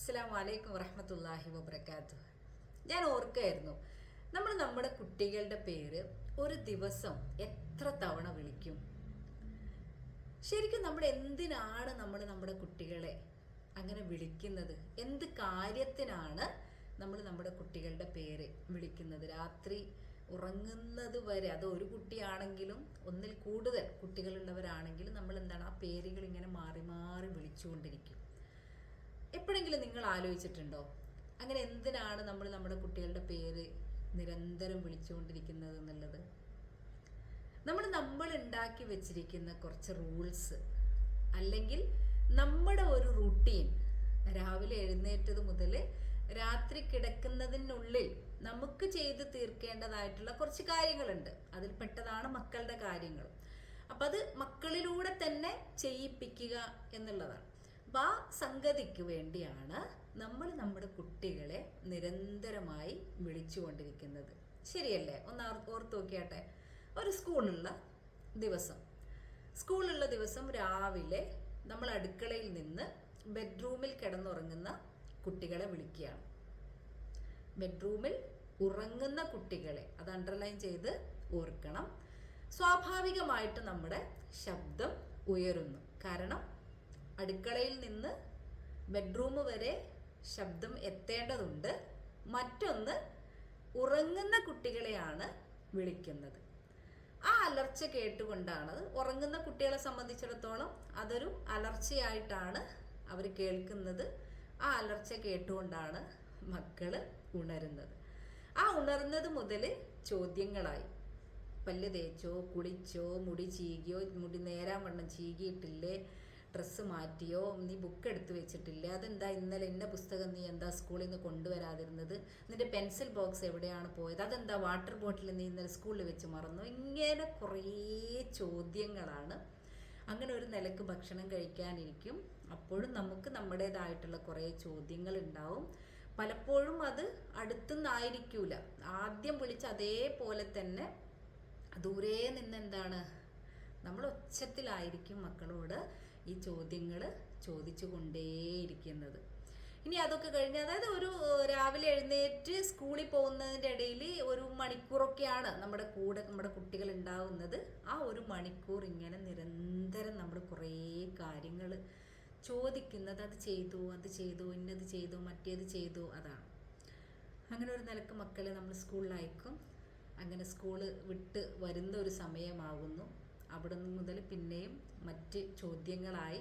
അസ്സലാമു അലൈക്കും വറഹ്മത്തുള്ളാഹി വബറകാതുഹു. ഞാൻ ഓർക്കായിരുന്നു, നമ്മൾ നമ്മുടെ കുട്ടികളുടെ പേര് ഒരു ദിവസം എത്ര തവണ വിളിക്കും? ശരിക്കും നമ്മൾ എന്തിനാണ് നമ്മുടെ കുട്ടികളെ അങ്ങനെ വിളിക്കുന്നത്? എന്ത് കാര്യത്തിനാണ് നമ്മൾ നമ്മുടെ കുട്ടികളുടെ പേര് വിളിക്കുന്നത്? രാത്രി ഉറങ്ങുന്നത് വരെ, അത് ഒരു കുട്ടിയാണെങ്കിലും ഒന്നിൽ കൂടുതൽ കുട്ടികളുള്ളവരാണെങ്കിലും നമ്മൾ എന്താണ് ആ പേരുകൾ ഇങ്ങനെ മാറി മാറി വിളിച്ചുകൊണ്ടിരിക്കും. എപ്പോഴെങ്കിലും നിങ്ങൾ ആലോചിച്ചിട്ടുണ്ടോ അങ്ങനെ എന്തിനാണ് നമ്മൾ നമ്മുടെ കുട്ടികളുടെ പേര് നിരന്തരം വിളിച്ചുകൊണ്ടിരിക്കുന്നത് എന്നുള്ളത്? നമ്മൾ ഉണ്ടാക്കി വെച്ചിരിക്കുന്ന കുറച്ച് റൂൾസ്, അല്ലെങ്കിൽ നമ്മുടെ ഒരു റുട്ടീൻ, രാവിലെ എഴുന്നേറ്റത് മുതൽ രാത്രി കിടക്കുന്നതിനുള്ളിൽ നമുക്ക് ചെയ്ത് തീർക്കേണ്ടതായിട്ടുള്ള കുറച്ച് കാര്യങ്ങളുണ്ട്. അതിൽ പെട്ടതാണ് മക്കളുടെ കാര്യങ്ങൾ. അപ്പം അത് മക്കളിലൂടെ തന്നെ ചെയ്യിപ്പിക്കുക എന്നുള്ളതാണ്. അപ്പം ആ സംഗതിക്ക് വേണ്ടിയാണ് നമ്മൾ നമ്മുടെ കുട്ടികളെ നിരന്തരമായി വിളിച്ചുകൊണ്ടിരിക്കുന്നത്. ശരിയല്ലേ? ഒന്ന് ഓർത്ത് നോക്കിയാട്ടെ. ഒരു സ്കൂളുള്ള ദിവസം രാവിലെ നമ്മൾ അടുക്കളയിൽ നിന്ന് ബെഡ്റൂമിൽ കിടന്നുറങ്ങുന്ന കുട്ടികളെ വിളിക്കുകയാണ്. ബെഡ്റൂമിൽ ഉറങ്ങുന്ന കുട്ടികളെ, അത് അണ്ടർലൈൻ ചെയ്ത് ഓർക്കണം. സ്വാഭാവികമായിട്ട് നമ്മുടെ ശബ്ദം ഉയരുന്നു. കാരണം അടുക്കളയിൽ നിന്ന് ബെഡ്റൂം വരെ ശബ്ദം എത്തേണ്ടതുണ്ട്. മറ്റൊന്ന്, ഉറങ്ങുന്ന കുട്ടികളെയാണ് വിളിക്കുന്നത്. ആ അലർച്ച കേട്ടുകൊണ്ടാണ്, ഉറങ്ങുന്ന കുട്ടികളെ സംബന്ധിച്ചിടത്തോളം അതൊരു അലർച്ചയായിട്ടാണ് അവർ കേൾക്കുന്നത്. ആ അലർച്ച കേട്ടുകൊണ്ടാണ് മക്കള് ഉണരുന്നത്. ആ ഉണർന്നത് മുതൽ ചോദ്യങ്ങളായി. പല്ല് തേച്ചോ, കുളിച്ചോ, മുടി ചീകിയോ, മുടി നേരാൻ വണ്ണം ചീകിയിട്ടില്ലേ, ഡ്രസ്സ് മാറ്റിയോ, നീ ബുക്ക് എടുത്ത് വെച്ചിട്ടില്ലേ, അതെന്താ ഇന്നലെ ഇന്ന പുസ്തകം നീ എന്താ സ്കൂളിൽ നിന്ന് കൊണ്ടുവരാതിരുന്നത്, നിന്റെ പെൻസിൽ ബോക്സ് എവിടെയാണ് പോയത്, അതെന്താ വാട്ടർ ബോട്ടിൽ നീ ഇന്നലെ സ്കൂളിൽ വെച്ച് മറന്നു. ഇങ്ങനെ കുറേ ചോദ്യങ്ങളാണ്. അങ്ങനെ ഒരു നിലക്ക് ഭക്ഷണം കഴിക്കാനിരിക്കും, അപ്പോഴും നമുക്ക് നമ്മുടേതായിട്ടുള്ള കുറേ ചോദ്യങ്ങൾ ഉണ്ടാവും. പലപ്പോഴും അത് അടുത്തുനിന്നായിരിക്കൂല, ആദ്യം വിളിച്ച അതേപോലെ തന്നെ ദൂരെ നിന്ന് എന്താണ് നമ്മൾ ഒച്ചത്തിലായിരിക്കും മക്കളോട് ഈ ചോദ്യങ്ങൾ ചോദിച്ചു കൊണ്ടേയിരിക്കുന്നത്. ഇനി അതൊക്കെ കഴിഞ്ഞ്, അതായത് ഒരു രാവിലെ എഴുന്നേറ്റ് സ്കൂളിൽ പോകുന്നതിൻ്റെ ഇടയിൽ ഒരു മണിക്കൂറൊക്കെയാണ് നമ്മുടെ കുട്ടികൾ ഉണ്ടാവുന്നത്. ആ ഒരു മണിക്കൂർ ഇങ്ങനെ നിരന്തരം നമ്മൾ കുറേ കാര്യങ്ങൾ ചോദിക്കുന്നത്, അത് ചെയ്തു, ഇന്നത് ചെയ്തു, മറ്റേത് ചെയ്തു, അതാണ്. അങ്ങനെ ഒരു നിലക്ക് മക്കളെ നമ്മൾ സ്കൂളിലയക്കും. അങ്ങനെ സ്കൂള് വിട്ട് വരുന്ന ഒരു സമയമാകുന്നു. അവിടെ മുതൽ പിന്നെയും മറ്റ് ചോദ്യങ്ങളായി.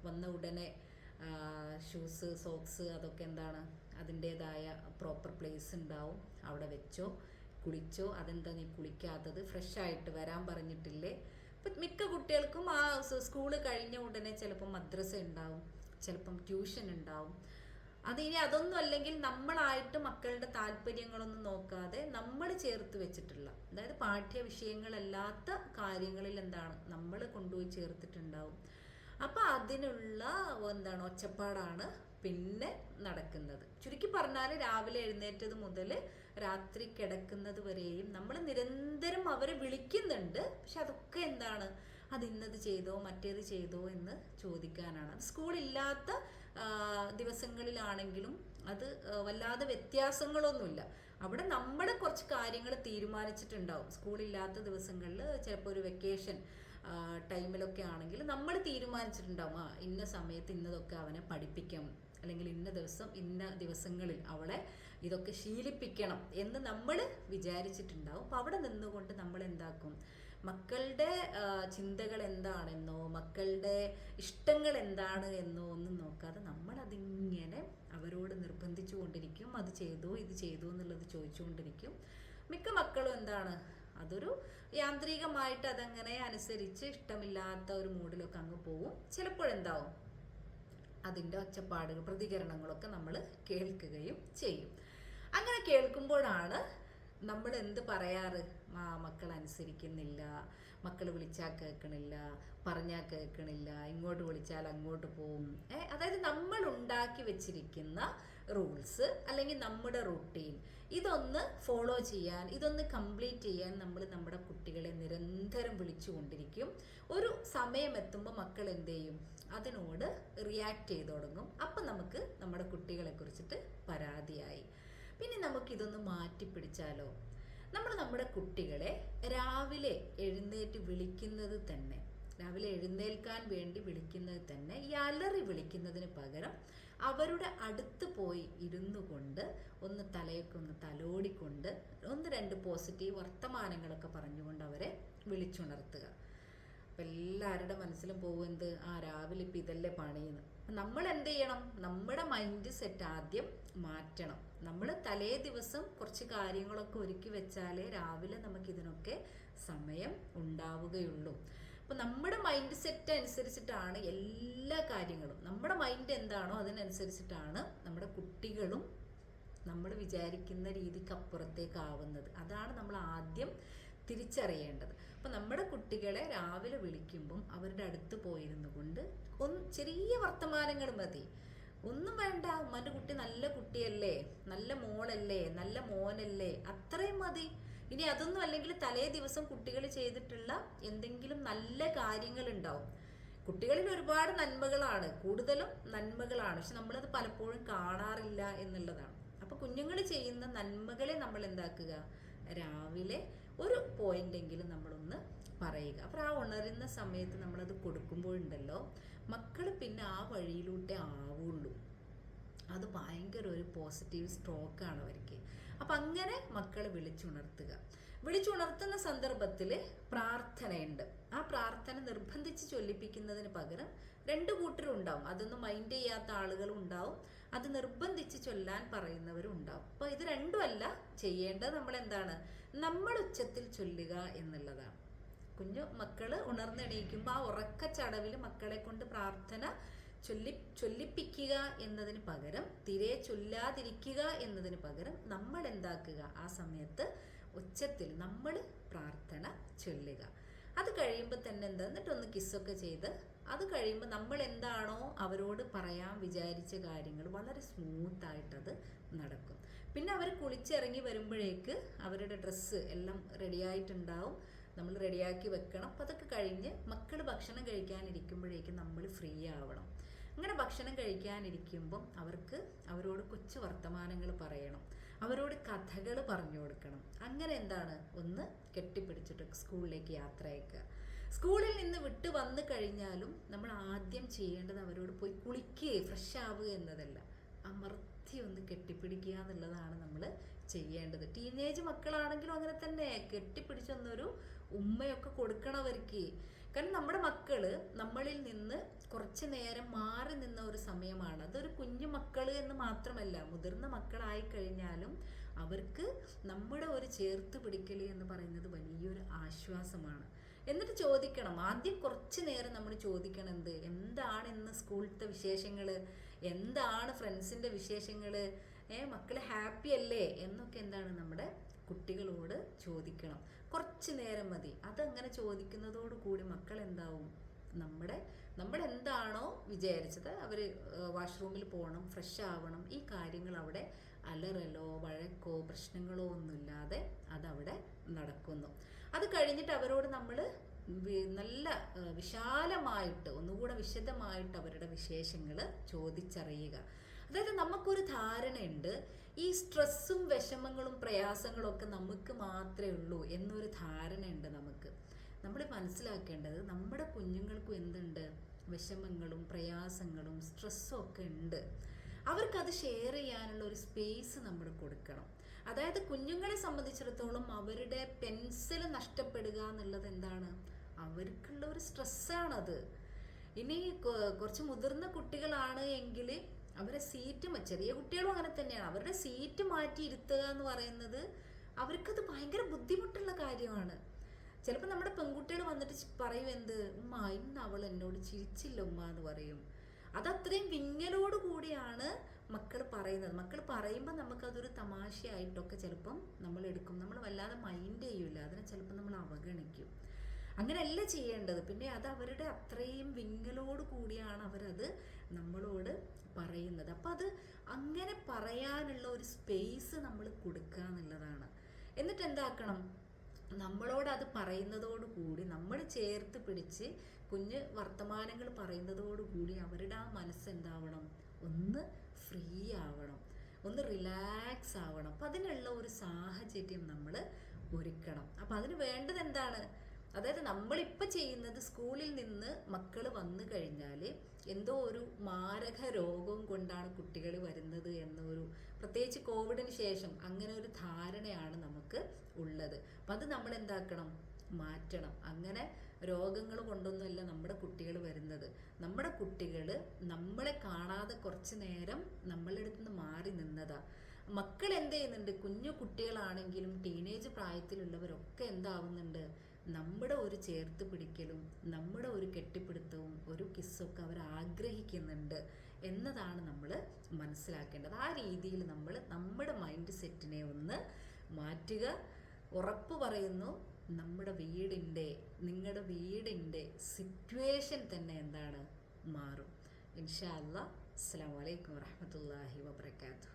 വന്ന ഉടനെ ഷൂസ്, സോക്സ്, അതൊക്കെ എന്താണ് അതിൻ്റേതായ പ്രോപ്പർ പ്ലേസ് ഉണ്ടാവും, അവിടെ വെച്ചോ. കുളിച്ചോ, അതെന്താ നീ കുളിക്കാത്തത്, ഫ്രഷായിട്ട് വരാൻ പറഞ്ഞിട്ടില്ലേ. ഇപ്പം മിക്ക കുട്ടികൾക്കും ആ സ്കൂള് കഴിഞ്ഞ ഉടനെ ചിലപ്പം മദ്രസ ഉണ്ടാവും, ചിലപ്പം ട്യൂഷൻ ഉണ്ടാവും. അതിനി അതൊന്നും അല്ലെങ്കിൽ നമ്മളായിട്ട് മക്കളുടെ താല്പര്യങ്ങളൊന്നും നോക്കാതെ നമ്മൾ ചേർത്ത് വെച്ചിട്ടുള്ള, അതായത് പാഠ്യ വിഷയങ്ങളല്ലാത്ത കാര്യങ്ങളിൽ എന്താണ് നമ്മൾ കൊണ്ടുപോയി ചേർത്തിട്ടുണ്ടാവും. അപ്പം അതിനുള്ള എന്താണ് ഒച്ചപ്പാടാണ് പിന്നെ നടക്കുന്നത്. ചുരുക്കി പറഞ്ഞാൽ രാവിലെ എഴുന്നേറ്റത് മുതൽ രാത്രി കിടക്കുന്നത് വരെയും നമ്മൾ നിരന്തരം അവരെ വിളിക്കുന്നുണ്ട്. പക്ഷെ അതൊക്കെ എന്താണ്, അത് ഇന്നത് ചെയ്തോ മറ്റേത് ചെയ്തോ എന്ന് ചോദിക്കാനാണ്. അത് സ്കൂളില്ലാത്ത ദിവസങ്ങളിലാണെങ്കിലും അത് വല്ലാതെ വ്യത്യാസങ്ങളൊന്നുമില്ല. അവിടെ നമ്മൾ കുറച്ച് കാര്യങ്ങൾ തീരുമാനിച്ചിട്ടുണ്ടാവും. സ്കൂളില്ലാത്ത ദിവസങ്ങളിൽ ചിലപ്പോൾ ഒരു വെക്കേഷൻ ടൈമിലൊക്കെ ആണെങ്കിൽ നമ്മൾ തീരുമാനിച്ചിട്ടുണ്ടാവും, ഇന്ന സമയത്ത് ഇന്നതൊക്കെ അവനെ പഠിപ്പിക്കണം, അല്ലെങ്കിൽ ഇന്ന ദിവസങ്ങളിൽ അവളെ ഇതൊക്കെ ശീലിപ്പിക്കണം എന്ന് നമ്മൾ വിചാരിച്ചിട്ടുണ്ടാവും. അപ്പോൾ അവിടെ നിന്നുകൊണ്ട് നമ്മൾ എന്താക്കും, മക്കളുടെ ചിന്തകൾ എന്താണെന്നോ മക്കളുടെ ഇഷ്ടങ്ങൾ എന്താണ് എന്നോ ഒന്നും നോക്കാതെ നമ്മളതിങ്ങനെ അവരോട് നിർബന്ധിച്ചു കൊണ്ടിരിക്കും. അത് ചെയ്തോ ഇത് ചെയ്തോ എന്നുള്ളത് ചോദിച്ചുകൊണ്ടിരിക്കും. മിക്ക മക്കളും എന്താണ്, അതൊരു യാന്ത്രികമായിട്ട് അതങ്ങനെ അനുസരിച്ച് ഇഷ്ടമില്ലാത്ത ഒരു മൂഡിലൊക്കെ അങ്ങ് പോവും. ചിലപ്പോഴെന്താവും, അതിൻ്റെ ഒച്ചപ്പാടുകൾ, പ്രതികരണങ്ങളൊക്കെ നമ്മൾ കേൾക്കുകയും ചെയ്യും. അങ്ങനെ കേൾക്കുമ്പോഴാണ് നമ്മൾ എന്ത് പറയാറ്, മക്കൾ അനുസരിക്കുന്നില്ല, മക്കൾ വിളിച്ചാൽ കേൾക്കണില്ല, പറഞ്ഞാൽ കേൾക്കണില്ല, ഇങ്ങോട്ട് വിളിച്ചാൽ അങ്ങോട്ട് പോവും. അതായത് നമ്മൾ ഉണ്ടാക്കി വെച്ചിരിക്കുന്ന റൂൾസ് അല്ലെങ്കിൽ നമ്മുടെ റൂട്ടീൻ ഇതൊന്ന് ഫോളോ ചെയ്യാൻ, ഇതൊന്ന് കംപ്ലീറ്റ് ചെയ്യാൻ നമ്മൾ നമ്മുടെ കുട്ടികളെ നിരന്തരം വിളിച്ചുകൊണ്ടിരിക്കും. ഒരു സമയം എത്തുമ്പോൾ മക്കൾ എന്ത് ചെയ്യും? അതിനോട് റിയാക്ട് ചെയ്ത് തുടങ്ങും. അപ്പം നമുക്ക് നമ്മുടെ കുട്ടികളെ കുറിച്ചിട്ട് പരാതിയായി. പിന്നെ നമുക്കിതൊന്ന് മാറ്റിപ്പിടിച്ചാലോ? നമ്മൾ നമ്മുടെ കുട്ടികളെ രാവിലെ എഴുന്നേറ്റ് വിളിക്കുന്നത് തന്നെ, രാവിലെ എഴുന്നേൽക്കാൻ വേണ്ടി വിളിക്കുന്നത് തന്നെ ഈ അലറി വിളിക്കുന്നതിന് പകരം അവരുടെ അടുത്ത് പോയി ഇരുന്നു കൊണ്ട് ഒന്ന് തലയൊക്കെ ഒന്ന് തലോടിക്കൊണ്ട് ഒന്ന് രണ്ട് പോസിറ്റീവ് വർത്തമാനങ്ങളൊക്കെ പറഞ്ഞുകൊണ്ട് അവരെ വിളിച്ചുണർത്തുക. അപ്പം എല്ലാവരുടെ മനസ്സിലും പോകുന്നത് രാവിലെ ഇപ്പം ഇതല്ലേ പണിയെന്ന്. നമ്മൾ എന്ത് ചെയ്യണം? നമ്മുടെ മൈൻഡ് സെറ്റ് ആദ്യം മാറ്റണം. നമ്മൾ തലേ ദിവസം കുറച്ച് കാര്യങ്ങളൊക്കെ ഒരുക്കി വെച്ചാലേ രാവിലെ നമുക്കിതിനൊക്കെ സമയം ഉണ്ടാവുകയുള്ളൂ. അപ്പോൾ നമ്മുടെ മൈൻഡ് സെറ്റ് അനുസരിച്ചിട്ടാണ് എല്ലാ കാര്യങ്ങളും. നമ്മുടെ മൈൻഡ് എന്താണോ അതിനനുസരിച്ചിട്ടാണ് നമ്മുടെ കുട്ടികളും നമ്മൾ വിചാരിക്കുന്ന രീതിക്ക് അപ്പുറത്തേക്കാവുന്നത്. അതാണ് നമ്മൾ ആദ്യം തിരിച്ചറിയേണ്ടത്. അപ്പോൾ നമ്മുടെ കുട്ടികളെ രാവിലെ വിളിക്കുമ്പം അവരുടെ അടുത്ത് പോയിരുന്നു കൊണ്ട് ചെറിയ വർത്തമാനങ്ങൾ മതി. ഒന്നും വേണ്ട, ഉമ്മാൻ്റെ കുട്ടി നല്ല കുട്ടിയല്ലേ, നല്ല മോളല്ലേ, നല്ല മോനല്ലേ, അത്രയും മതി. ഇനി അതൊന്നും അല്ലെങ്കിൽ തലേ ദിവസം കുട്ടികൾ ചെയ്തിട്ടുള്ള എന്തെങ്കിലും നല്ല കാര്യങ്ങളുണ്ടാവും. കുട്ടികളിൽ ഒരുപാട് നന്മകളാണ്, കൂടുതലും നന്മകളാണ്, പക്ഷെ നമ്മളത് പലപ്പോഴും കാണാറില്ല എന്നുള്ളതാണ്. അപ്പോൾ കുഞ്ഞുങ്ങൾ ചെയ്യുന്ന നന്മകളെ നമ്മൾ എന്താക്കുക? രാവിലെ ഒരു പോയിന്റെങ്കിലും നമ്മളൊന്ന് പറയുക. അപ്പോൾ ആ ഉണരുന്ന സമയത്ത് നമ്മളത് കൊടുക്കുമ്പോഴുണ്ടല്ലോ, മക്കൾ പിന്നെ ആ വഴിയിലൂടെ ആവുള്ളൂ. അത് ഭയങ്കര ഒരു പോസിറ്റീവ് സ്ട്രോക്കാണ് അവർക്ക്. അപ്പം അങ്ങനെ മക്കളെ വിളിച്ചുണർത്തുക. വിളിച്ചുണർത്തുന്ന സന്ദർഭത്തിൽ പ്രാർത്ഥനയുണ്ട്. ആ പ്രാർത്ഥന നിർബന്ധിച്ച് ചൊല്ലിപ്പിക്കുന്നതിന് പകരം രണ്ട് കൂട്ടരും ഉണ്ടാവും. അതൊന്നും മൈൻഡ് ചെയ്യാത്ത ആളുകളും ഉണ്ടാവും, അത് നിർബന്ധിച്ച് ചൊല്ലാൻ പറയുന്നവരും ഉണ്ടാവും. അപ്പോൾ ഇത് രണ്ടുമല്ല ചെയ്യേണ്ടത്. നമ്മൾ എന്താണ്? നമ്മൾ ഉച്ചത്തിൽ ചൊല്ലുക എന്നുള്ളതാണ്. കുഞ്ഞു മക്കൾ ഉണർന്നെണീക്കുമ്പോൾ ആ ഉറക്കച്ചടവിൽ മക്കളെ കൊണ്ട് പ്രാർത്ഥന ചൊല്ലിപ്പിക്കുക എന്നതിന് പകരം, തീരെ ചൊല്ലാതിരിക്കുക എന്നതിന് പകരം നമ്മൾ എന്താക്കുക? ആ സമയത്ത് ഉച്ചത്തിൽ നമ്മൾ പ്രാർത്ഥന ചൊല്ലുക. അത് കഴിയുമ്പോൾ തന്നെ എന്താ, എന്നിട്ടൊന്ന് കിസ്സൊക്കെ ചെയ്ത് അത് കഴിയുമ്പോൾ നമ്മൾ എന്താണോ അവരോട് പറയാൻ വിചാരിച്ച കാര്യങ്ങൾ വളരെ സ്മൂത്തായിട്ടത് നടക്കും. പിന്നെ അവർ കുളിച്ചിറങ്ങി വരുമ്പോഴേക്ക് അവരുടെ ഡ്രസ്സ് എല്ലാം റെഡിയായിട്ടുണ്ടാവും. നമ്മൾ റെഡിയാക്കി വെക്കണം. അപ്പോൾ അതൊക്കെ കഴിഞ്ഞ് മക്കൾ ഭക്ഷണം കഴിക്കാനിരിക്കുമ്പോഴേക്കും നമ്മൾ ഫ്രീ ആവണം. അങ്ങനെ ഭക്ഷണം കഴിക്കാനിരിക്കുമ്പം അവരോട് കൊച്ചു വർത്തമാനങ്ങൾ പറയണം, അവരോട് കഥകൾ പറഞ്ഞു കൊടുക്കണം. അങ്ങനെ എന്താണ്? ഒന്ന് കെട്ടിപ്പിടിച്ചിട്ട് സ്കൂളിലേക്ക് യാത്ര അയക്കുക. സ്കൂളിൽ നിന്ന് വിട്ട് വന്നു കഴിഞ്ഞാലും നമ്മൾ ആദ്യം ചെയ്യേണ്ടത് അവരോട് പോയി കുളിക്കുക, ഫ്രഷ് ആവുക എന്നതല്ല, അമർത്തി ഒന്ന് കെട്ടിപ്പിടിക്കുക എന്നുള്ളതാണ് നമ്മൾ ചെയ്യേണ്ടത്. ടീനേജ് മക്കളാണെങ്കിലും അങ്ങനെ തന്നെ കെട്ടിപ്പിടിച്ചൊന്നൊരു ഉമ്മയൊക്കെ കൊടുക്കണവർക്ക്. കാരണം നമ്മുടെ മക്കള് നമ്മളിൽ നിന്ന് കുറച്ച് നേരം മാറി നിന്ന ഒരു സമയമാണ്. അതൊരു കുഞ്ഞു മക്കൾ എന്ന് മാത്രമല്ല, മുതിർന്ന മക്കളായി കഴിഞ്ഞാലും അവർക്ക് നമ്മുടെ ഒരു ചേർത്ത് പിടിക്കൽ എന്ന് പറയുന്നത് വലിയൊരു ആശ്വാസമാണ്. എന്നിട്ട് ചോദിക്കണം, ആദ്യം കുറച്ച് നേരം നമ്മൾ ചോദിക്കണം, എന്താണ് ഇന്ന് സ്കൂളിലത്തെ വിശേഷങ്ങൾ, എന്താണ് ഫ്രണ്ട്സിൻ്റെ വിശേഷങ്ങൾ, മക്കൾ ഹാപ്പി അല്ലേ എന്നൊക്കെ എന്താണ് നമ്മുടെ കുട്ടികളോട് ചോദിക്കണം. കുറച്ച് നേരം മതി. അതങ്ങനെ ചോദിക്കുന്നതോടുകൂടി മക്കൾ എന്താവും? നമ്മൾ എന്താണോ വിചാരിച്ചത്, അവർ വാഷ്റൂമിൽ പോകണം, ഫ്രഷ് ആവണം, ഈ കാര്യങ്ങൾ അവിടെ അലറലോ വഴക്കോ പ്രശ്നങ്ങളോ ഒന്നുമില്ലാതെ അതവിടെ നടക്കുന്നു. അത് കഴിഞ്ഞിട്ട് അവരോട് നമ്മൾ നല്ല വിശാലമായിട്ട് ഒന്നുകൂടെ വിശദമായിട്ട് അവരുടെ വിശേഷങ്ങൾ ചോദിച്ചറിയുക. അതായത് നമുക്കൊരു ധാരണയുണ്ട്, ഈ സ്ട്രെസ്സും വിഷമങ്ങളും പ്രയാസങ്ങളും ഒക്കെ നമുക്ക് മാത്രമേ ഉള്ളൂ എന്നൊരു ധാരണയുണ്ട് നമുക്ക്. നമ്മൾ മനസ്സിലാക്കേണ്ടത് നമ്മുടെ കുഞ്ഞുങ്ങൾക്കും എന്തുണ്ട്? വിഷമങ്ങളും പ്രയാസങ്ങളും സ്ട്രെസ്സും ഒക്കെ ഉണ്ട്. അവർക്കത് ഷെയർ ചെയ്യാനുള്ള ഒരു സ്പേസ് നമ്മൾ കൊടുക്കണം. അതായത് കുഞ്ഞുങ്ങളെ സംബന്ധിച്ചിടത്തോളം അവരുടെ പെൻസിൽ നഷ്ടപ്പെടുക എന്നുള്ളത് എന്താണ്? അവർക്കുള്ള ഒരു സ്ട്രെസ്സാണത്. ഇനി കുറച്ച് മുതിർന്ന കുട്ടികളാണ് എങ്കിൽ അവരെ സീറ്റ്, ചെറിയ കുട്ടികളും അങ്ങനെ തന്നെയാണ്, അവരുടെ സീറ്റ് മാറ്റി ഇരുത്തുക എന്ന് പറയുന്നത് അവർക്കത് ഭയങ്കര ബുദ്ധിമുട്ടുള്ള കാര്യമാണ്. ചിലപ്പോൾ നമ്മുടെ പെൺകുട്ടികൾ വന്നിട്ട് പറയും, ഉമ്മ ഇന്ന് അവൾ എന്നോട് ചിരിച്ചില്ല ഉമ്മ എന്ന് പറയും. അതത്രയും വിങ്ങലോട് കൂടിയാണ് മക്കൾ പറയുന്നത്. മക്കൾ പറയുമ്പോൾ നമുക്കതൊരു തമാശയായിട്ടൊക്കെ ചിലപ്പം നമ്മൾ എടുക്കും. നമ്മൾ വല്ലാതെ മൈൻഡ് ചെയ്യില്ല, അതിനെ ചിലപ്പോൾ നമ്മൾ അവഗണിക്കും. അങ്ങനെയല്ല ചെയ്യേണ്ടത്. പിന്നെ അത് അവരുടെ അത്രയും വിങ്ങലോട് കൂടിയാണ് അവരത് നമ്മളോട് പറയുന്നത്. അപ്പം അത് അങ്ങനെ പറയാനുള്ള ഒരു സ്പേസ് നമ്മൾ കൊടുക്കുക എന്നുള്ളതാണ്. എന്നിട്ട് എന്താക്കണം, നമ്മളോട് അത് പറയുന്നതോടുകൂടി നമ്മൾ ചേർത്ത് പിടിച്ച് കുഞ്ഞ് വർത്തമാനങ്ങൾ പറയുന്നതോടുകൂടി അവരുടെ ആ മനസ്സെന്താവണം, ഒന്ന് ഫ്രീ ആവണം, ഒന്ന് റിലാക്സ് ആവണം. അപ്പം അതിനുള്ള ഒരു സാഹചര്യം നമ്മൾ ഒരുക്കണം. അപ്പം അതിന് വേണ്ടത് എന്താണ്, അതായത് നമ്മളിപ്പോൾ ചെയ്യുന്നത്, സ്കൂളിൽ നിന്ന് മക്കൾ വന്നു കഴിഞ്ഞാൽ എന്തോ ഒരു മാരക രോഗം കൊണ്ടാണ് കുട്ടികൾ വരുന്നത് എന്നൊരു, പ്രത്യേകിച്ച് കോവിഡിന് ശേഷം അങ്ങനെ ഒരു ധാരണയാണ് നമുക്ക് ഉള്ളത്. അപ്പം അത് നമ്മൾ എന്താക്കണം, മാറ്റണം. അങ്ങനെ രോഗങ്ങൾ കൊണ്ടൊന്നുമല്ല നമ്മുടെ കുട്ടികൾ വരുന്നത്. നമ്മുടെ കുട്ടികൾ നമ്മളെ കാണാതെ കുറച്ച് നേരം നമ്മളുടെ അടുത്ത് നിന്ന് മാറി നിന്നതാ. മക്കൾ എന്ത് ചെയ്യുന്നുണ്ട്, കുഞ്ഞു കുട്ടികളാണെങ്കിലും ടീനേജ് പ്രായത്തിലുള്ളവരൊക്കെ എന്താവുന്നുണ്ട്, നമ്മുടെ ഒരു ചേർത്ത് പിടിക്കലും നമ്മുടെ ഒരു കെട്ടിപ്പിടുത്തവും ഒരു കിസ്സൊക്കെ അവർ ആഗ്രഹിക്കുന്നുണ്ട് എന്നതാണ് നമ്മൾ മനസ്സിലാക്കേണ്ടത്. ആ രീതിയിൽ നമ്മൾ നമ്മുടെ മൈൻഡ് സെറ്റിനെ ഒന്ന് മാറ്റുക. ഉറപ്പ് പറയുന്നു, നമ്മുടെ വീടിൻ്റെ, നിങ്ങളുടെ വീടിൻ്റെ സിറ്റുവേഷൻ തന്നെ എന്താണ്, മാറും. ഇൻഷാ അല്ലാഹ്. അസ്സലാമു അലൈക്കും വറഹ്മത്തുള്ളാഹി വബറകാതുഹു.